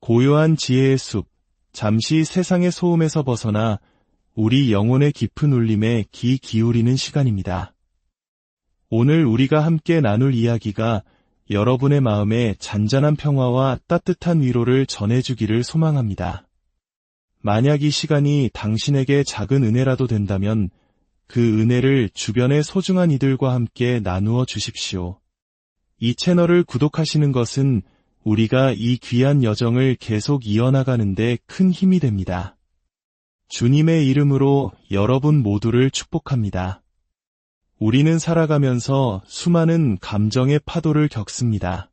고요한 지혜의 숲, 잠시 세상의 소음에서 벗어나 우리 영혼의 깊은 울림에 귀 기울이는 시간입니다. 오늘 우리가 함께 나눌 이야기가 여러분의 마음에 잔잔한 평화와 따뜻한 위로를 전해주기를 소망합니다. 만약 이 시간이 당신에게 작은 은혜라도 된다면 그 은혜를 주변의 소중한 이들과 함께 나누어 주십시오. 이 채널을 구독하시는 것은 우리가 이 귀한 여정을 계속 이어나가는 데 큰 힘이 됩니다. 주님의 이름으로 여러분 모두를 축복합니다. 우리는 살아가면서 수많은 감정의 파도를 겪습니다.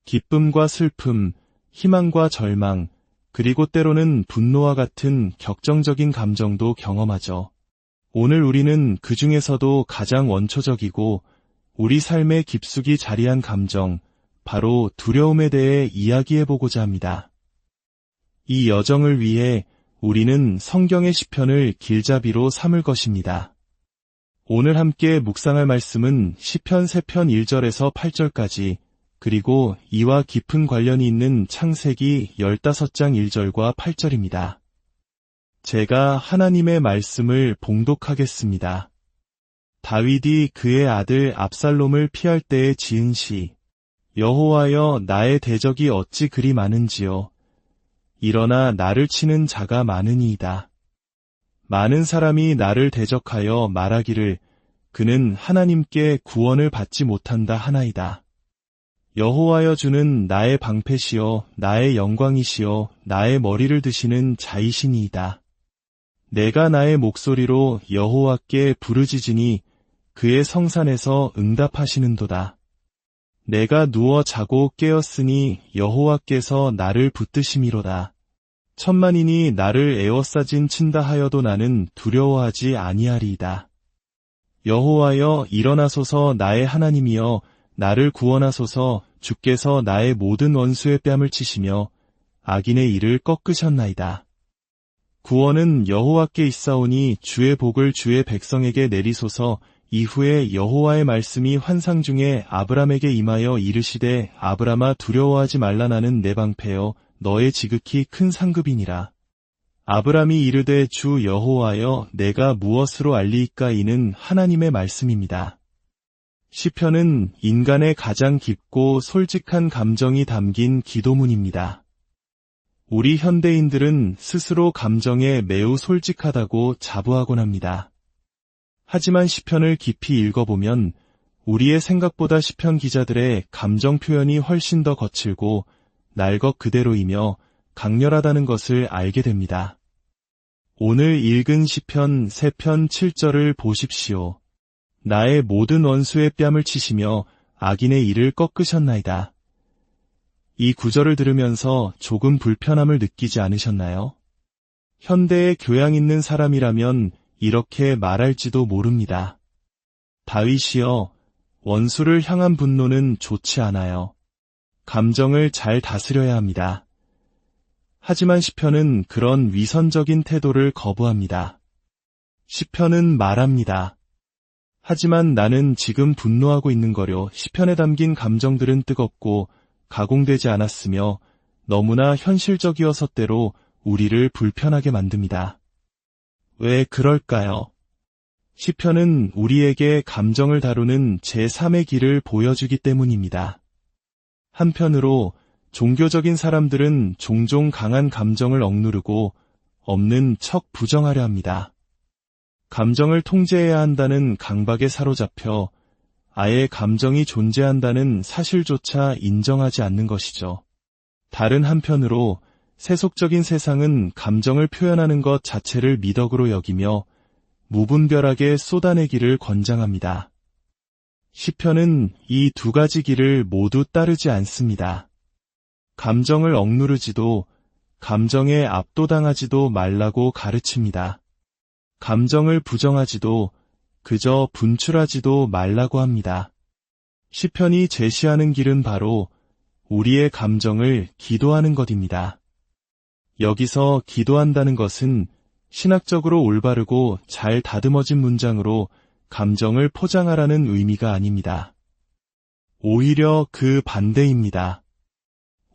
기쁨과 슬픔, 희망과 절망, 그리고 때로는 분노와 같은 격정적인 감정도 경험하죠. 오늘 우리는 그 중에서도 가장 원초적이고 우리 삶에 깊숙이 자리한 감정, 바로 두려움에 대해 이야기해보고자 합니다. 이 여정을 위해 우리는 성경의 시편을 길잡이로 삼을 것입니다. 오늘 함께 묵상할 말씀은 시편 3편 1절에서 8절까지, 그리고 이와 깊은 관련이 있는 창세기 15장 1절과 8절입니다. 제가 하나님의 말씀을 봉독하겠습니다. 다윗이 그의 아들 압살롬을 피할 때에 지은 시. 여호와여, 나의 대적이 어찌 그리 많은지요. 일어나 나를 치는 자가 많으니이다. 많은 사람이 나를 대적하여 말하기를 그는 하나님께 구원을 받지 못한다 하나이다. 여호와여, 주는 나의 방패시여 나의 영광이시여 나의 머리를 드시는 자이시니이다. 내가 나의 목소리로 여호와께 부르짖으니 그의 성산에서 응답하시는도다. 내가 누워 자고 깨었으니 여호와께서 나를 붙드심이로다. 천만인이 나를 에워싸진 친다 하여도 나는 두려워하지 아니하리이다. 여호와여, 일어나소서. 나의 하나님이여, 나를 구원하소서. 주께서 나의 모든 원수의 뺨을 치시며 악인의 일을 꺾으셨나이다. 구원은 여호와께 있사오니 주의 복을 주의 백성에게 내리소서. 이후에 여호와의 말씀이 환상 중에 아브람에게 임하여 이르시되 아브람아, 두려워하지 말라. 나는 내 방패여 너의 지극히 큰 상급이니라. 아브람이 이르되 주 여호와여, 내가 무엇으로 알리이까? 이는 하나님의 말씀입니다. 시편은 인간의 가장 깊고 솔직한 감정이 담긴 기도문입니다. 우리 현대인들은 스스로 감정에 매우 솔직하다고 자부하곤 합니다. 하지만 시편을 깊이 읽어보면 우리의 생각보다 시편 기자들의 감정 표현이 훨씬 더 거칠고 날 것 그대로이며 강렬하다는 것을 알게 됩니다. 오늘 읽은 시편 3편 7절을 보십시오. 나의 모든 원수의 뺨을 치시며 악인의 일을 꺾으셨나이다. 이 구절을 들으면서 조금 불편함을 느끼지 않으셨나요? 현대의 교양 있는 사람이라면 이렇게 말할지도 모릅니다. 다윗이여, 원수를 향한 분노는 좋지 않아요. 감정을 잘 다스려야 합니다. 하지만 시편은 그런 위선적인 태도를 거부합니다. 시편은 말합니다. 하지만 나는 지금 분노하고 있는 거려. 시편에 담긴 감정들은 뜨겁고 가공되지 않았으며 너무나 현실적이어서 때로 우리를 불편하게 만듭니다. 왜 그럴까요? 시편은 우리에게 감정을 다루는 제3의 길을 보여주기 때문입니다. 한편으로 종교적인 사람들은 종종 강한 감정을 억누르고 없는 척 부정하려 합니다. 감정을 통제해야 한다는 강박에 사로잡혀 아예 감정이 존재한다는 사실조차 인정하지 않는 것이죠. 다른 한편으로 세속적인 세상은 감정을 표현하는 것 자체를 미덕으로 여기며 무분별하게 쏟아내기를 권장합니다. 시편은 이 두 가지 길을 모두 따르지 않습니다. 감정을 억누르지도 감정에 압도당하지도 말라고 가르칩니다. 감정을 부정하지도 그저 분출하지도 말라고 합니다. 시편이 제시하는 길은 바로 우리의 감정을 기도하는 것입니다. 여기서 기도한다는 것은 신학적으로 올바르고 잘 다듬어진 문장으로 감정을 포장하라는 의미가 아닙니다. 오히려 그 반대입니다.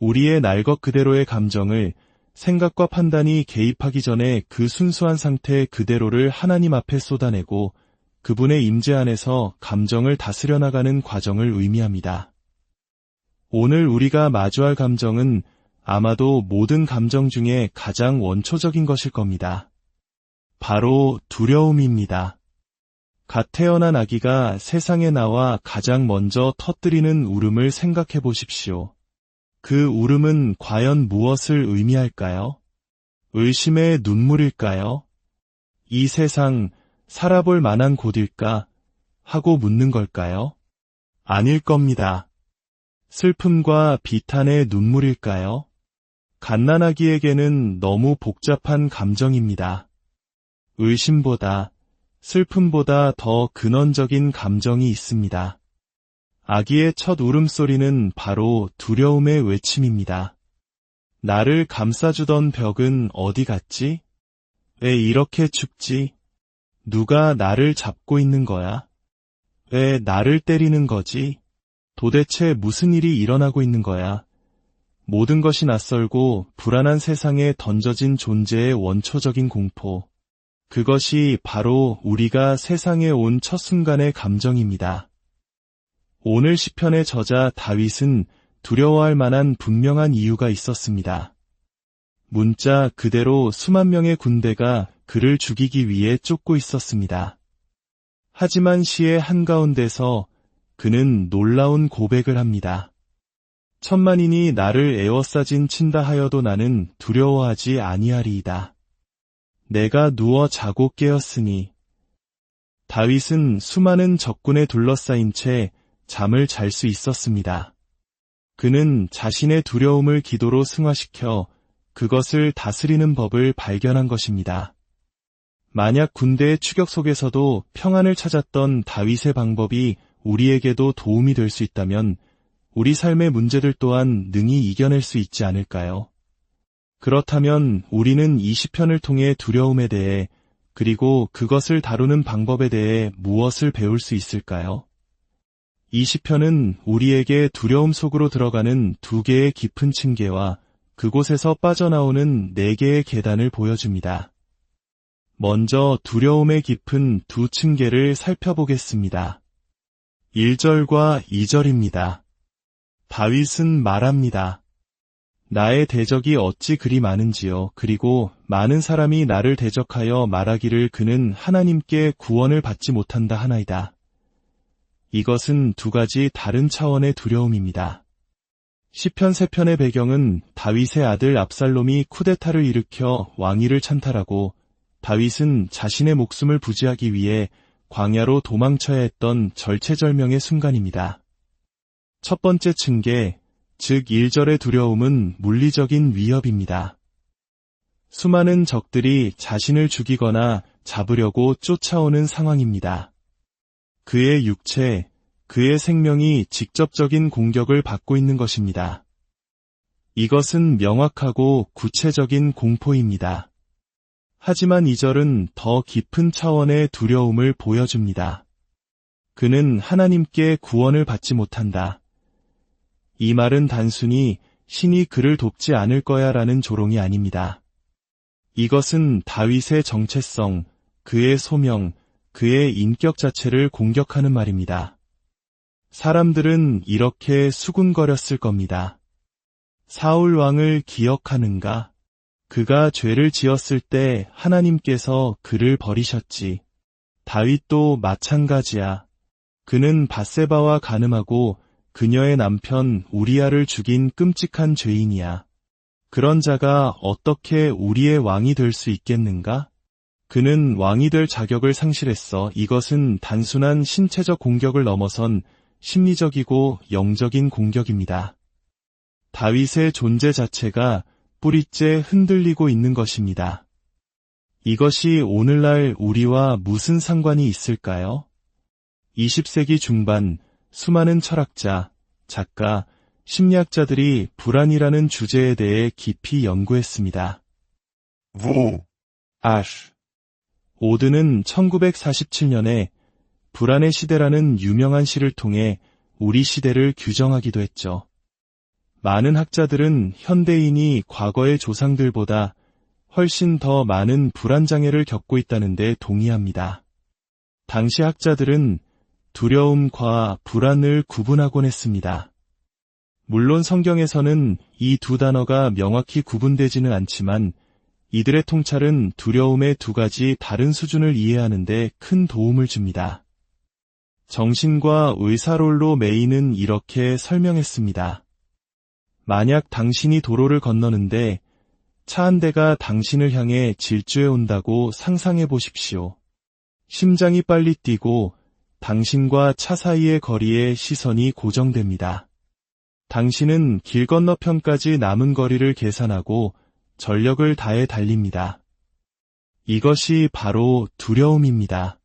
우리의 날 것 그대로의 감정을 생각과 판단이 개입하기 전에 그 순수한 상태 그대로를 하나님 앞에 쏟아내고 그분의 임재 안에서 감정을 다스려 나가는 과정을 의미합니다. 오늘 우리가 마주할 감정은 아마도 모든 감정 중에 가장 원초적인 것일 겁니다. 바로 두려움입니다. 갓 태어난 아기가 세상에 나와 가장 먼저 터뜨리는 울음을 생각해 보십시오. 그 울음은 과연 무엇을 의미할까요? 의심의 눈물일까요? 이 세상 살아볼 만한 곳일까? 하고 묻는 걸까요? 아닐 겁니다. 슬픔과 비탄의 눈물일까요? 갓난아기에게는 너무 복잡한 감정입니다. 의심보다, 슬픔보다 더 근원적인 감정이 있습니다. 아기의 첫 울음소리는 바로 두려움의 외침입니다. 나를 감싸주던 벽은 어디 갔지? 왜 이렇게 춥지? 누가 나를 잡고 있는 거야? 왜 나를 때리는 거지? 도대체 무슨 일이 일어나고 있는 거야? 모든 것이 낯설고 불안한 세상에 던져진 존재의 원초적인 공포. 그것이 바로 우리가 세상에 온 첫 순간의 감정입니다. 오늘 시편의 저자 다윗은 두려워할 만한 분명한 이유가 있었습니다. 문자 그대로 수만 명의 군대가 그를 죽이기 위해 쫓고 있었습니다. 하지만 시의 한가운데서 그는 놀라운 고백을 합니다. 천만인이 나를 에워싸진 친다 하여도 나는 두려워하지 아니하리이다. 내가 누워 자고 깨었으니. 다윗은 수많은 적군에 둘러싸인 채 잠을 잘 수 있었습니다. 그는 자신의 두려움을 기도로 승화시켜 그것을 다스리는 법을 발견한 것입니다. 만약 군대의 추격 속에서도 평안을 찾았던 다윗의 방법이 우리에게도 도움이 될 수 있다면 우리 삶의 문제들 또한 능히 이겨낼 수 있지 않을까요? 그렇다면 우리는 이 시편을 통해 두려움에 대해 그리고 그것을 다루는 방법에 대해 무엇을 배울 수 있을까요? 이 시편은 우리에게 두려움 속으로 들어가는 두 개의 깊은 층계와 그곳에서 빠져나오는 네 개의 계단을 보여줍니다. 먼저 두려움의 깊은 두 층계를 살펴보겠습니다. 1절과 2절입니다. 다윗은 말합니다. 나의 대적이 어찌 그리 많은지요. 그리고 많은 사람이 나를 대적하여 말하기를 그는 하나님께 구원을 받지 못한다 하나이다. 이것은 두 가지 다른 차원의 두려움입니다. 시편 3편의 배경은 다윗의 아들 압살롬이 쿠데타를 일으켜 왕위를 찬탈하고 다윗은 자신의 목숨을 부지하기 위해 광야로 도망쳐야 했던 절체절명의 순간입니다. 첫 번째 층계, 즉 1절의 두려움은 물리적인 위협입니다. 수많은 적들이 자신을 죽이거나 잡으려고 쫓아오는 상황입니다. 그의 육체, 그의 생명이 직접적인 공격을 받고 있는 것입니다. 이것은 명확하고 구체적인 공포입니다. 하지만 2절은 더 깊은 차원의 두려움을 보여줍니다. 그는 하나님께 구원을 받지 못한다. 이 말은 단순히 신이 그를 돕지 않을 거야 라는 조롱이 아닙니다. 이것은 다윗의 정체성, 그의 소명, 그의 인격 자체를 공격하는 말입니다. 사람들은 이렇게 수군거렸을 겁니다. 사울 왕을 기억하는가? 그가 죄를 지었을 때 하나님께서 그를 버리셨지. 다윗도 마찬가지야. 그는 밧세바와 간음하고 그녀의 남편 우리아를 죽인 끔찍한 죄인이야. 그런 자가 어떻게 우리의 왕이 될 수 있겠는가? 그는 왕이 될 자격을 상실했어. 이것은 단순한 신체적 공격을 넘어선 심리적이고 영적인 공격입니다. 다윗의 존재 자체가 뿌리째 흔들리고 있는 것입니다. 이것이 오늘날 우리와 무슨 상관이 있을까요? 20세기 중반 수많은 철학자, 작가, 심리학자들이 불안이라는 주제에 대해 깊이 연구했습니다. 오드는 1947년에 불안의 시대라는 유명한 시를 통해 우리 시대를 규정하기도 했죠. 많은 학자들은 현대인이 과거의 조상들보다 훨씬 더 많은 불안장애를 겪고 있다는 데 동의합니다. 당시 학자들은 두려움과 불안을 구분하곤 했습니다. 물론 성경에서는 이 두 단어가 명확히 구분되지는 않지만 이들의 통찰은 두려움의 두 가지 다른 수준을 이해하는 데 큰 도움을 줍니다. 정신과 의사롤로 메이는 이렇게 설명했습니다. 만약 당신이 도로를 건너는데 차 한 대가 당신을 향해 질주해 온다고 상상해 보십시오. 심장이 빨리 뛰고 당신과 차 사이의 거리에 시선이 고정됩니다. 당신은 길 건너편까지 남은 거리를 계산하고 전력을 다해 달립니다. 이것이 바로 두려움입니다.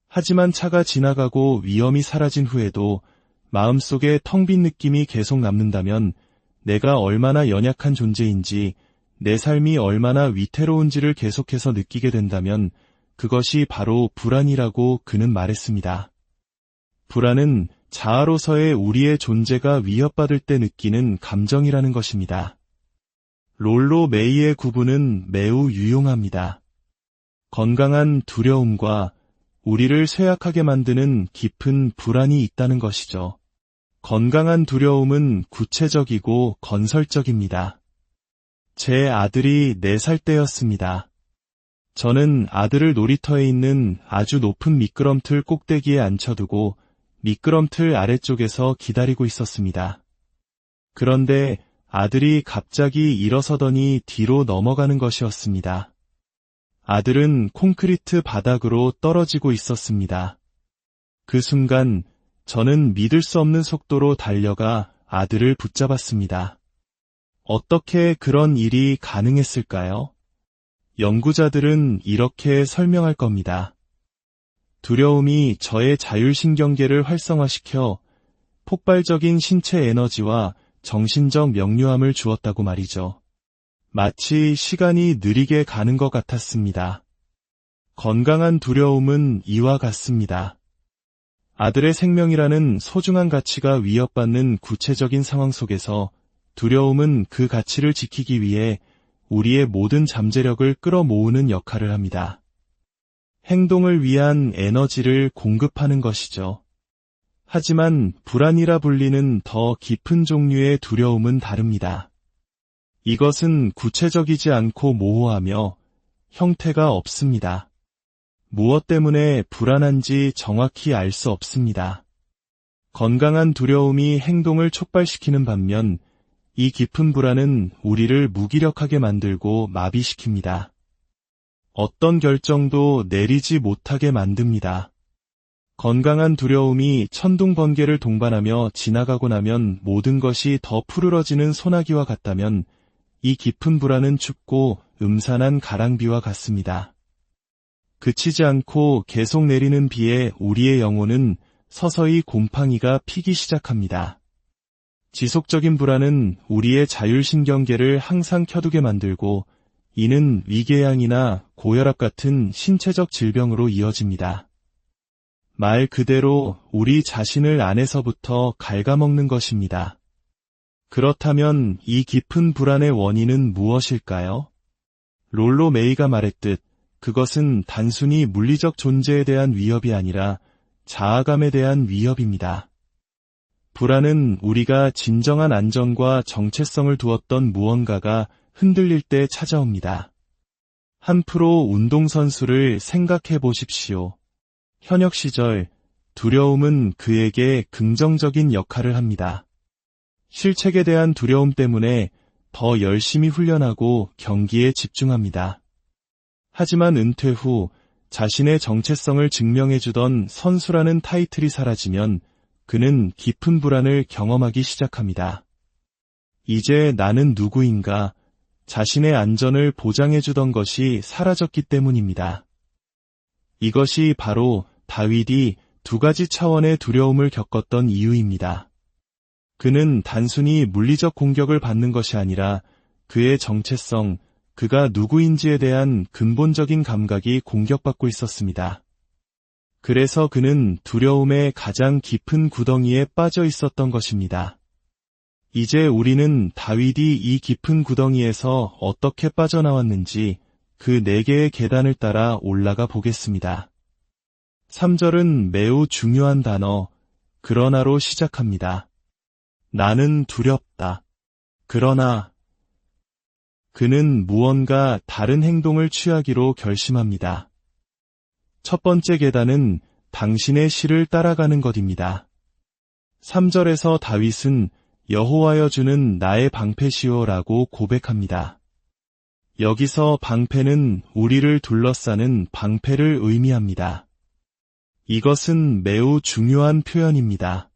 하지만 차가 지나가고 위험이 사라진 후에도 마음속에 텅 빈 느낌이 계속 남는다면 내가 얼마나 연약한 존재인지, 내 삶이 얼마나 위태로운지를 계속해서 느끼게 된다면 그것이 바로 불안이라고 그는 말했습니다. 불안은 자아로서의 우리의 존재가 위협받을 때 느끼는 감정이라는 것입니다. 롤로 메이의 구분은 매우 유용합니다. 건강한 두려움과 우리를 쇠약하게 만드는 깊은 불안이 있다는 것이죠. 건강한 두려움은 구체적이고 건설적입니다. 제 아들이 4살 때였습니다. 저는 아들을 놀이터에 있는 아주 높은 미끄럼틀 꼭대기에 앉혀두고 미끄럼틀 아래쪽에서 기다리고 있었습니다. 그런데 아들이 갑자기 일어서더니 뒤로 넘어가는 것이었습니다. 아들은 콘크리트 바닥으로 떨어지고 있었습니다. 그 순간 저는 믿을 수 없는 속도로 달려가 아들을 붙잡았습니다. 어떻게 그런 일이 가능했을까요? 연구자들은 이렇게 설명할 겁니다. 두려움이 저의 자율신경계를 활성화시켜 폭발적인 신체 에너지와 정신적 명료함을 주었다고 말이죠. 마치 시간이 느리게 가는 것 같았습니다. 건강한 두려움은 이와 같습니다. 아들의 생명이라는 소중한 가치가 위협받는 구체적인 상황 속에서 두려움은 그 가치를 지키기 위해 우리의 모든 잠재력을 끌어모으는 역할을 합니다. 행동을 위한 에너지를 공급하는 것이죠. 하지만 불안이라 불리는 더 깊은 종류의 두려움은 다릅니다. 이것은 구체적이지 않고 모호하며 형태가 없습니다. 무엇 때문에 불안한지 정확히 알 수 없습니다. 건강한 두려움이 행동을 촉발시키는 반면 이 깊은 불안은 우리를 무기력하게 만들고 마비시킵니다. 어떤 결정도 내리지 못하게 만듭니다. 건강한 두려움이 천둥 번개를 동반하며 지나가고 나면 모든 것이 더 푸르러지는 소나기와 같다면 이 깊은 불안은 춥고 음산한 가랑비와 같습니다. 그치지 않고 계속 내리는 비에 우리의 영혼은 서서히 곰팡이가 피기 시작합니다. 지속적인 불안은 우리의 자율신경계를 항상 켜두게 만들고 이는 위궤양이나 고혈압 같은 신체적 질병으로 이어집니다. 말 그대로 우리 자신을 안에서부터 갉아먹는 것입니다. 그렇다면 이 깊은 불안의 원인은 무엇일까요? 롤로 메이가 말했듯 그것은 단순히 물리적 존재에 대한 위협이 아니라 자아감에 대한 위협입니다. 불안은 우리가 진정한 안정과 정체성을 두었던 무언가가 흔들릴 때 찾아옵니다. 한 프로 운동선수를 생각해 보십시오. 현역 시절 두려움은 그에게 긍정적인 역할을 합니다. 실책에 대한 두려움 때문에 더 열심히 훈련하고 경기에 집중합니다. 하지만 은퇴 후 자신의 정체성을 증명해주던 선수라는 타이틀이 사라지면 그는 깊은 불안을 경험하기 시작합니다. 이제 나는 누구인가? 자신의 안전을 보장해주던 것이 사라졌기 때문입니다. 이것이 바로 다윗이 2가지 차원의 두려움을 겪었던 이유입니다. 그는 단순히 물리적 공격을 받는 것이 아니라 그의 정체성, 그가 누구인지에 대한 근본적인 감각이 공격받고 있었습니다. 그래서 그는 두려움의 가장 깊은 구덩이에 빠져 있었던 것입니다. 이제 우리는 다윗이 이 깊은 구덩이에서 어떻게 빠져나왔는지 그 4개의 계단을 따라 올라가 보겠습니다. 3절은 매우 중요한 단어, 그러나로 시작합니다. 나는 두렵다. 그러나 그는 무언가 다른 행동을 취하기로 결심합니다. 첫 번째 계단은 당신의 실을 따라가는 것입니다. 3절에서 다윗은 여호와여 주는 나의 방패시오라고 고백합니다. 여기서 방패는 우리를 둘러싸는 방패를 의미합니다. 이것은 매우 중요한 표현입니다.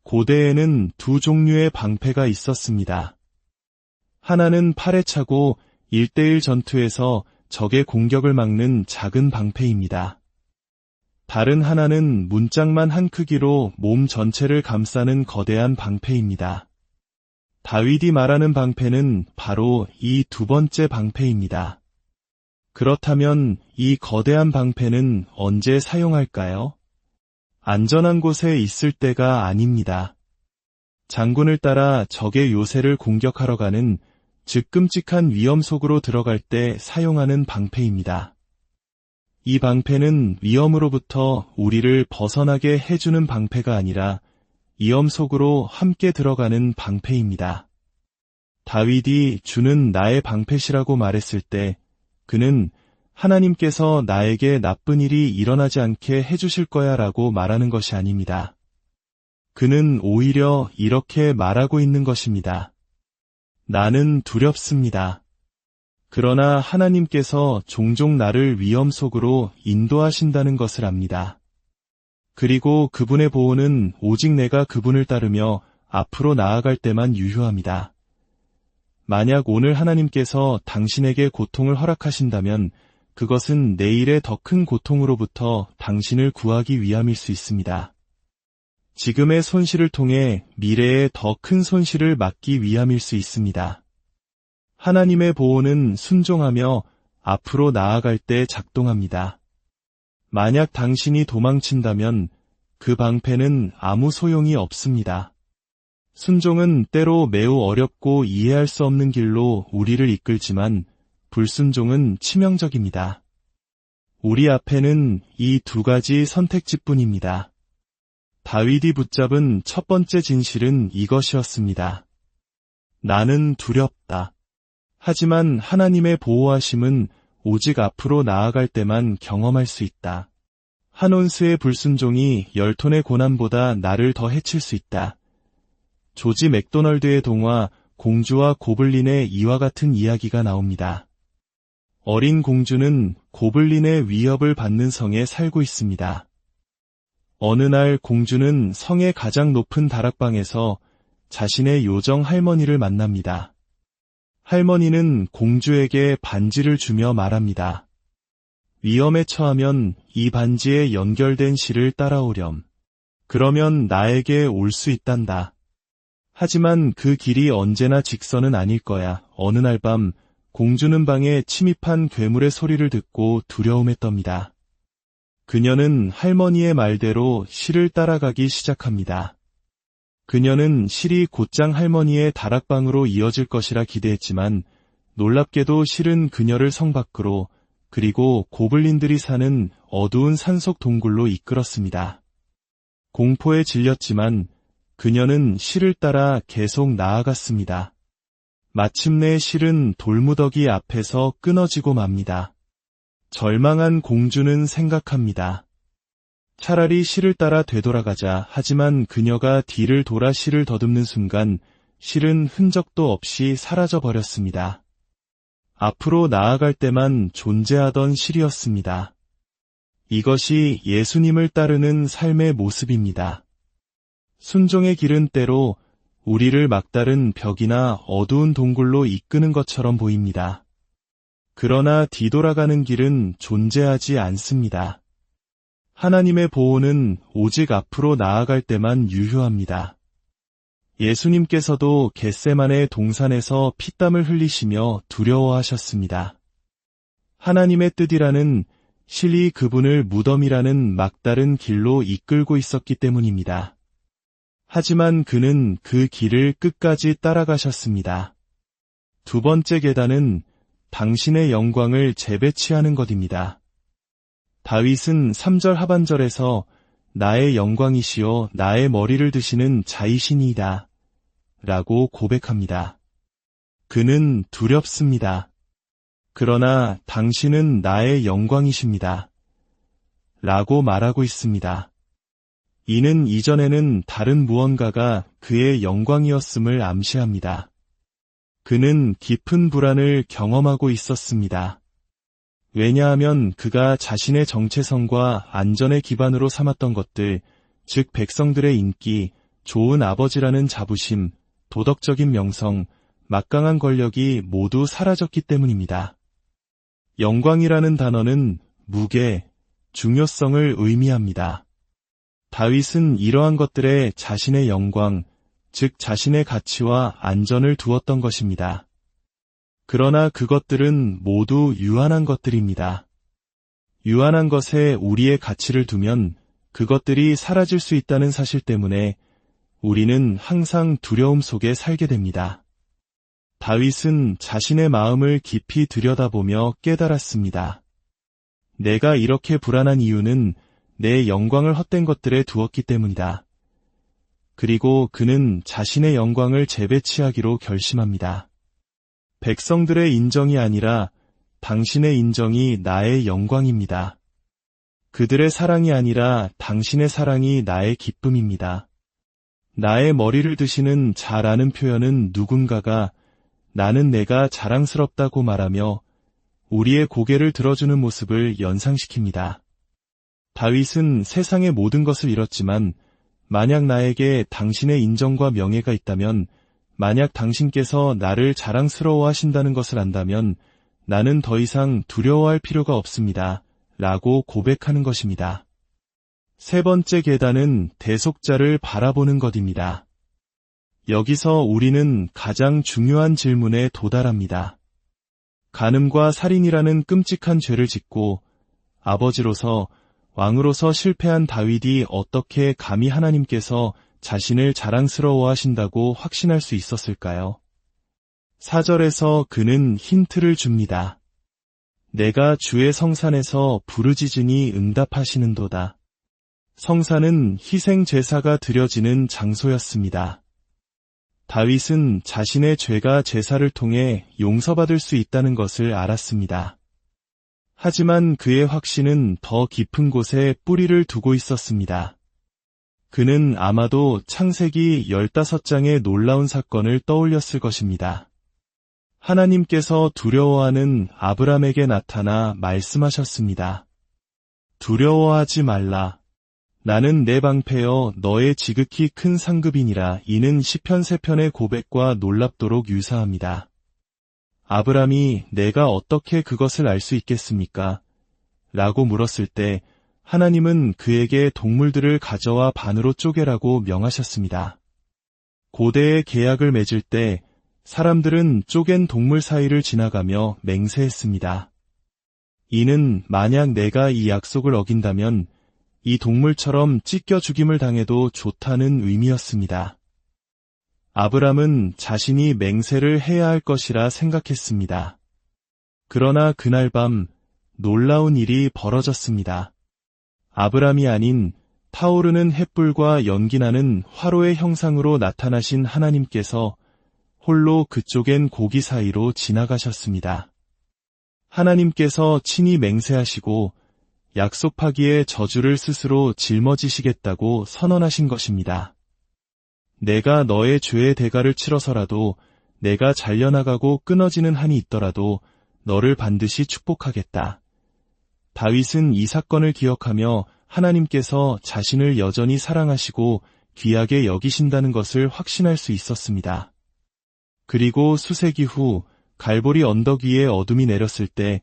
고대에는 2 종류의 방패가 있었습니다. 하나는 팔에 차고 1대1 전투에서 적의 공격을 막는 작은 방패입니다. 다른 하나는 문짝만 한 크기로 몸 전체를 감싸는 거대한 방패입니다. 다윗이 말하는 방패는 바로 이 2번째 방패입니다. 그렇다면 이 거대한 방패는 언제 사용할까요? 안전한 곳에 있을 때가 아닙니다. 장군을 따라 적의 요새를 공격하러 가는 즉 끔찍한 위험 속으로 들어갈 때 사용하는 방패입니다. 이 방패는 위험으로부터 우리를 벗어나게 해주는 방패가 아니라 위험 속으로 함께 들어가는 방패입니다. 다윗이 주는 나의 방패시라고 말했을 때 그는 하나님께서 나에게 나쁜 일이 일어나지 않게 해주실 거야 라고 말하는 것이 아닙니다. 그는 오히려 이렇게 말하고 있는 것입니다. 나는 두렵습니다. 그러나 하나님께서 종종 나를 위험 속으로 인도하신다는 것을 압니다. 그리고 그분의 보호는 오직 내가 그분을 따르며 앞으로 나아갈 때만 유효합니다. 만약 오늘 하나님께서 당신에게 고통을 허락하신다면 그것은 내일의 더 큰 고통으로부터 당신을 구하기 위함일 수 있습니다. 지금의 손실을 통해 미래의 더 큰 손실을 막기 위함일 수 있습니다. 하나님의 보호는 순종하며 앞으로 나아갈 때 작동합니다. 만약 당신이 도망친다면 그 방패는 아무 소용이 없습니다. 순종은 때로 매우 어렵고 이해할 수 없는 길로 우리를 이끌지만 불순종은 치명적입니다. 우리 앞에는 이 2가지 선택지뿐입니다. 다윗이 붙잡은 첫 번째 진실은 이것이었습니다. 나는 두렵다. 하지만 하나님의 보호하심은 오직 앞으로 나아갈 때만 경험할 수 있다. 한 온스의 불순종이 10톤의 고난보다 나를 더 해칠 수 있다. 조지 맥도널드의 동화 공주와 고블린의 이와 같은 이야기가 나옵니다. 어린 공주는 고블린의 위협을 받는 성에 살고 있습니다. 어느 날 공주는 성의 가장 높은 다락방에서 자신의 요정 할머니를 만납니다. 할머니는 공주에게 반지를 주며 말합니다. 위험에 처하면 이 반지에 연결된 실을 따라오렴. 그러면 나에게 올 수 있단다. 하지만 그 길이 언제나 직선은 아닐 거야. 어느 날 밤 공주는 방에 침입한 괴물의 소리를 듣고 두려움에 떱니다. 그녀는 할머니의 말대로 실을 따라가기 시작합니다. 그녀는 실이 곧장 할머니의 다락방으로 이어질 것이라 기대했지만 놀랍게도 실은 그녀를 성 밖으로 그리고 고블린들이 사는 어두운 산속 동굴로 이끌었습니다. 공포에 질렸지만 그녀는 실을 따라 계속 나아갔습니다. 마침내 실은 돌무더기 앞에서 끊어지고 맙니다. 절망한 공주는 생각합니다. 차라리 실을 따라 되돌아가자. 하지만 그녀가 뒤를 돌아 실을 더듬는 순간 실은 흔적도 없이 사라져 버렸습니다. 앞으로 나아갈 때만 존재하던 실이었습니다. 이것이 예수님을 따르는 삶의 모습입니다. 순종의 길은 때로 우리를 막다른 벽이나 어두운 동굴로 이끄는 것처럼 보입니다. 그러나 뒤돌아가는 길은 존재하지 않습니다. 하나님의 보호는 오직 앞으로 나아갈 때만 유효합니다. 예수님께서도 겟세마네 동산에서 피땀을 흘리시며 두려워하셨습니다. 하나님의 뜻이라는 실이 그분을 무덤이라는 막다른 길로 이끌고 있었기 때문입니다. 하지만 그는 그 길을 끝까지 따라가셨습니다. 두 번째 계단은 당신의 영광을 재배치하는 것입니다. 다윗은 3절 하반절에서 나의 영광이시여 나의 머리를 드시는 자이시니이다 라고 고백합니다. 그는 두렵습니다. 그러나 당신은 나의 영광이십니다 라고 말하고 있습니다. 이는 이전에는 다른 무언가가 그의 영광이었음을 암시합니다. 그는 깊은 불안을 경험하고 있었습니다. 왜냐하면 그가 자신의 정체성과 안전의 기반으로 삼았던 것들, 즉 백성들의 인기, 좋은 아버지라는 자부심, 도덕적인 명성, 막강한 권력이 모두 사라졌기 때문입니다. 영광이라는 단어는 무게, 중요성을 의미합니다. 다윗은 이러한 것들에 자신의 영광, 즉 자신의 가치와 안전을 두었던 것입니다. 그러나 그것들은 모두 유한한 것들입니다. 유한한 것에 우리의 가치를 두면 그것들이 사라질 수 있다는 사실 때문에 우리는 항상 두려움 속에 살게 됩니다. 다윗은 자신의 마음을 깊이 들여다보며 깨달았습니다. 내가 이렇게 불안한 이유는 내 영광을 헛된 것들에 두었기 때문이다. 그리고 그는 자신의 영광을 재배치하기로 결심합니다. 백성들의 인정이 아니라 당신의 인정이 나의 영광입니다. 그들의 사랑이 아니라 당신의 사랑이 나의 기쁨입니다. 나의 머리를 드시는 자라는 표현은 누군가가 나는 내가 자랑스럽다고 말하며 우리의 고개를 들어주는 모습을 연상시킵니다. 다윗은 세상의 모든 것을 잃었지만 만약 나에게 당신의 인정과 명예가 있다면, 만약 당신께서 나를 자랑스러워 하신다는 것을 안다면 나는 더 이상 두려워할 필요가 없습니다. 라고 고백하는 것입니다. 세 번째 계단은 대속자를 바라보는 것입니다. 여기서 우리는 가장 중요한 질문에 도달합니다. 간음과 살인이라는 끔찍한 죄를 짓고 아버지로서 왕으로서 실패한 다윗이 어떻게 감히 하나님께서 자신을 자랑스러워 하신다고 확신할 수 있었을까요? 4절에서 그는 힌트를 줍니다. 내가 주의 성산에서 부르짖으니 응답하시는도다. 성산은 희생 제사가 드려지는 장소였습니다. 다윗은 자신의 죄가 제사를 통해 용서받을 수 있다는 것을 알았습니다. 하지만 그의 확신은 더 깊은 곳에 뿌리를 두고 있었습니다. 그는 아마도 창세기 15장의 놀라운 사건을 떠올렸을 것입니다. 하나님께서 두려워하는 아브람에게 나타나 말씀하셨습니다. 두려워하지 말라. 나는 내 방패여 너의 지극히 큰 상급이니라. 이는 시편 3편의 고백과 놀랍도록 유사합니다. 아브람이 내가 어떻게 그것을 알 수 있겠습니까? 라고 물었을 때 하나님은 그에게 동물들을 가져와 반으로 쪼개라고 명하셨습니다. 고대의 계약을 맺을 때 사람들은 쪼갠 동물 사이를 지나가며 맹세했습니다. 이는 만약 내가 이 약속을 어긴다면 이 동물처럼 찢겨 죽임을 당해도 좋다는 의미였습니다. 아브람은 자신이 맹세를 해야 할 것이라 생각했습니다. 그러나 그날 밤 놀라운 일이 벌어졌습니다. 아브람이 아닌 타오르는 햇불과 연기나는 화로의 형상으로 나타나신 하나님께서 홀로 그쪽엔 고기 사이로 지나가셨습니다. 하나님께서 친히 맹세하시고 약속하기에 저주를 스스로 짊어지시겠다고 선언하신 것입니다. 내가 너의 죄의 대가를 치러서라도 내가 잘려나가고 끊어지는 한이 있더라도 너를 반드시 축복하겠다. 다윗은 이 사건을 기억하며 하나님께서 자신을 여전히 사랑하시고 귀하게 여기신다는 것을 확신할 수 있었습니다. 그리고 수세기 후 갈보리 언덕 위에 어둠이 내렸을 때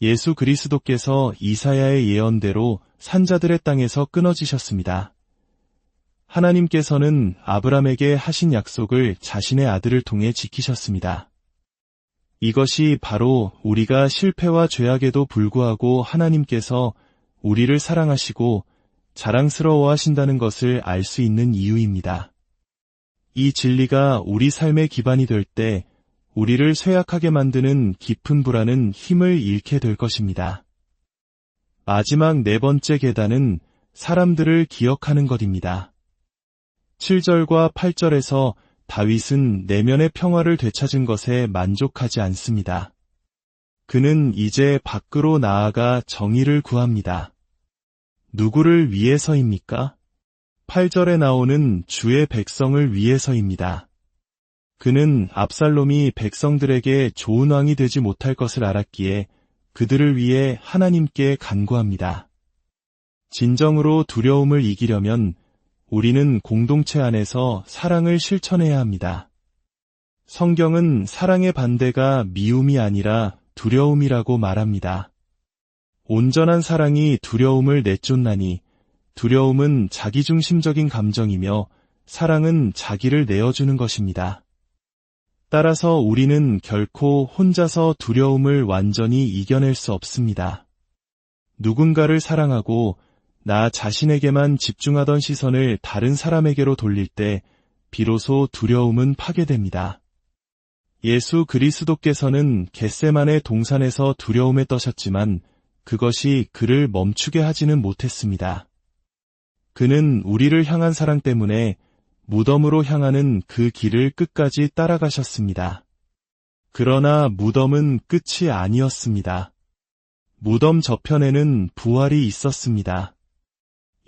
예수 그리스도께서 이사야의 예언대로 산자들의 땅에서 끊어지셨습니다. 하나님께서는 아브람에게 하신 약속을 자신의 아들을 통해 지키셨습니다. 이것이 바로 우리가 실패와 죄악에도 불구하고 하나님께서 우리를 사랑하시고 자랑스러워 하신다는 것을 알 수 있는 이유입니다. 이 진리가 우리 삶의 기반이 될 때 우리를 쇠약하게 만드는 깊은 불안은 힘을 잃게 될 것입니다. 마지막 네 번째 계단은 사람들을 기억하는 것입니다. 7절과 8절에서 다윗은 내면의 평화를 되찾은 것에 만족하지 않습니다. 그는 이제 밖으로 나아가 정의를 구합니다. 누구를 위해서입니까? 8절에 나오는 주의 백성을 위해서입니다. 그는 압살롬이 백성들에게 좋은 왕이 되지 못할 것을 알았기에 그들을 위해 하나님께 간구합니다. 진정으로 두려움을 이기려면 우리는 공동체 안에서 사랑을 실천해야 합니다. 성경은 사랑의 반대가 미움이 아니라 두려움이라고 말합니다. 온전한 사랑이 두려움을 내쫓나니 두려움은 자기중심적인 감정이며 사랑은 자기를 내어주는 것입니다. 따라서 우리는 결코 혼자서 두려움을 완전히 이겨낼 수 없습니다. 누군가를 사랑하고 나 자신에게만 집중하던 시선을 다른 사람에게로 돌릴 때 비로소 두려움은 파괴됩니다. 예수 그리스도께서는 겟세마네 동산에서 두려움에 떠셨지만 그것이 그를 멈추게 하지는 못했습니다. 그는 우리를 향한 사랑 때문에 무덤으로 향하는 그 길을 끝까지 따라가셨습니다. 그러나 무덤은 끝이 아니었습니다. 무덤 저편에는 부활이 있었습니다.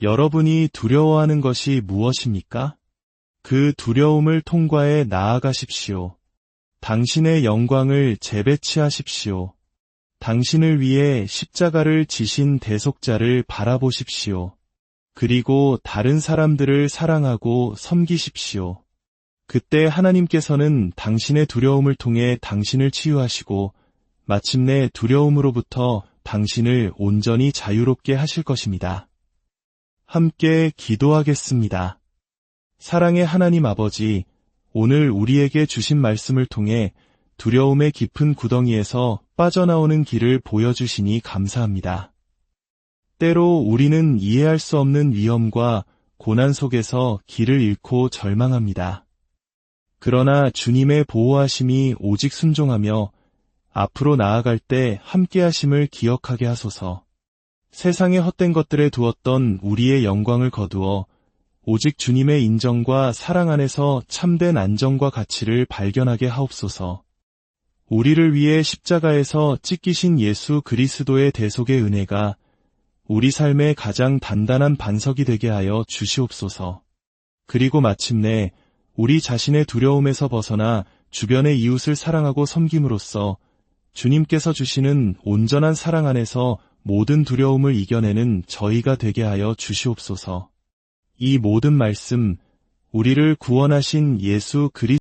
여러분이 두려워하는 것이 무엇입니까? 그 두려움을 통과해 나아가십시오. 당신의 영광을 재배치하십시오. 당신을 위해 십자가를 지신 대속자를 바라보십시오. 그리고 다른 사람들을 사랑하고 섬기십시오. 그때 하나님께서는 당신의 두려움을 통해 당신을 치유하시고 마침내 두려움으로부터 당신을 온전히 자유롭게 하실 것입니다. 함께 기도하겠습니다. 사랑의 하나님 아버지, 오늘 우리에게 주신 말씀을 통해 두려움의 깊은 구덩이에서 빠져나오는 길을 보여주시니 감사합니다. 때로 우리는 이해할 수 없는 위험과 고난 속에서 길을 잃고 절망합니다. 그러나 주님의 보호하심이 오직 순종하며 앞으로 나아갈 때 함께하심을 기억하게 하소서. 세상의 헛된 것들에 두었던 우리의 영광을 거두어 오직 주님의 인정과 사랑 안에서 참된 안정과 가치를 발견하게 하옵소서. 우리를 위해 십자가에서 찢기신 예수 그리스도의 대속의 은혜가 우리 삶의 가장 단단한 반석이 되게 하여 주시옵소서. 그리고 마침내 우리 자신의 두려움에서 벗어나 주변의 이웃을 사랑하고 섬김으로써 주님께서 주시는 온전한 사랑 안에서 모든 두려움을 이겨내는 저희가 되게 하여 주시옵소서. 이 모든 말씀, 우리를 구원하신 예수 그리스도